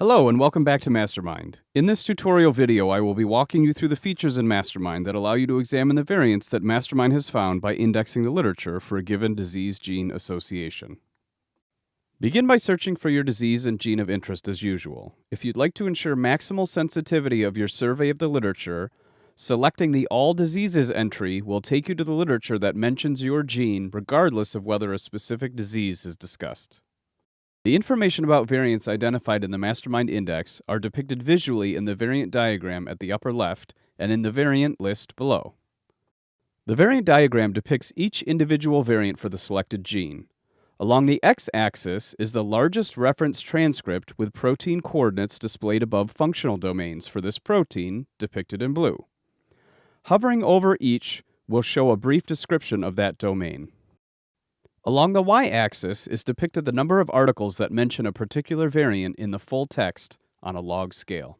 Hello and welcome back to Mastermind. In this tutorial video, I will be walking you through the features in Mastermind that allow you to examine the variants that Mastermind has found by indexing the literature for a given disease-gene association. Begin by searching for your disease and gene of interest as usual. If you'd like to ensure maximal sensitivity of your survey of the literature, selecting the All Diseases entry will take you to the literature that mentions your gene regardless of whether a specific disease is discussed. The information about variants identified in the Mastermind Index are depicted visually in the variant diagram at the upper left and in the variant list below. The variant diagram depicts each individual variant for the selected gene. Along the x-axis is the largest reference transcript with protein coordinates displayed above functional domains for this protein, depicted in blue. Hovering over each will show a brief description of that domain. Along the y-axis is depicted the number of articles that mention a particular variant in the full text on a log scale.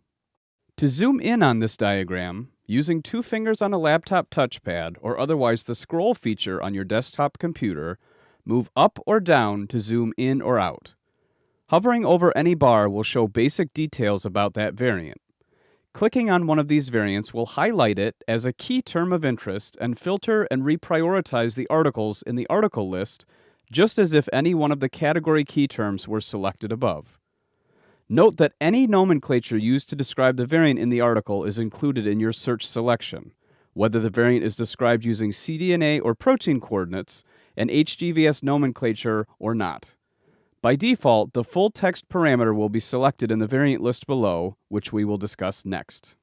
To zoom in on this diagram, using 2 fingers on a laptop touchpad or otherwise the scroll feature on your desktop computer, move up or down to zoom in or out. Hovering over any bar will show basic details about that variant. Clicking on one of these variants will highlight it as a key term of interest and filter and reprioritize the articles in the article list, just as if any one of the category key terms were selected above. Note that any nomenclature used to describe the variant in the article is included in your search selection, whether the variant is described using cDNA or protein coordinates, and HGVS nomenclature or not. By default, the full text parameter will be selected in the variant list below, which we will discuss next.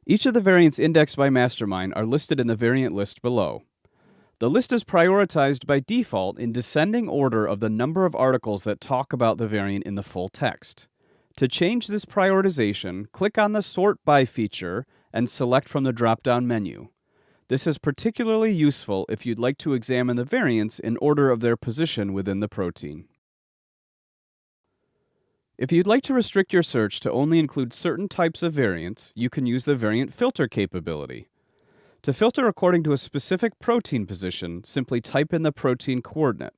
Each of the variants indexed by Mastermind are listed in the variant list below. The list is prioritized by default in descending order of the number of articles that talk about the variant in the full text. To change this prioritization, click on the Sort By feature and select from the drop-down menu. This is particularly useful if you'd like to examine the variants in order of their position within the protein. If you'd like to restrict your search to only include certain types of variants, you can use the variant filter capability. To filter according to a specific protein position, simply type in the protein coordinate.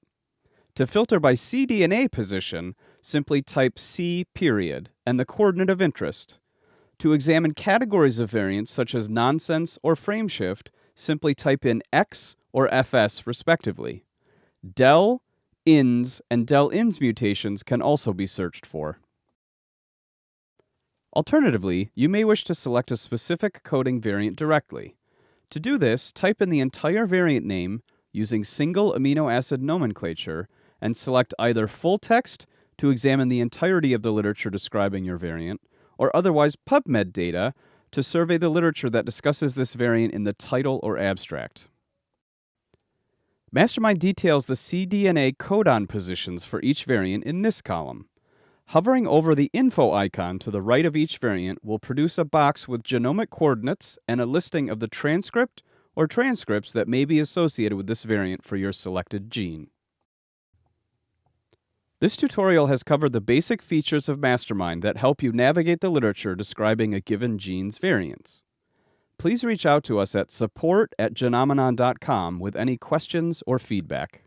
To filter by cDNA position, simply type C period and the coordinate of interest. To examine categories of variants such as nonsense or frameshift, simply type in X or FS respectively. Del, INS, and del-INS mutations can also be searched for. Alternatively, you may wish to select a specific coding variant directly. To do this, type in the entire variant name using single amino acid nomenclature and select either full text to examine the entirety of the literature describing your variant, or otherwise PubMed data to survey the literature that discusses this variant in the title or abstract. Mastermind details the cDNA codon positions for each variant in this column. Hovering over the info icon to the right of each variant will produce a box with genomic coordinates and a listing of the transcript or transcripts that may be associated with this variant for your selected gene. This tutorial has covered the basic features of Mastermind that help you navigate the literature describing a given gene's variants. Please reach out to us at support@genomenon.com with any questions or feedback.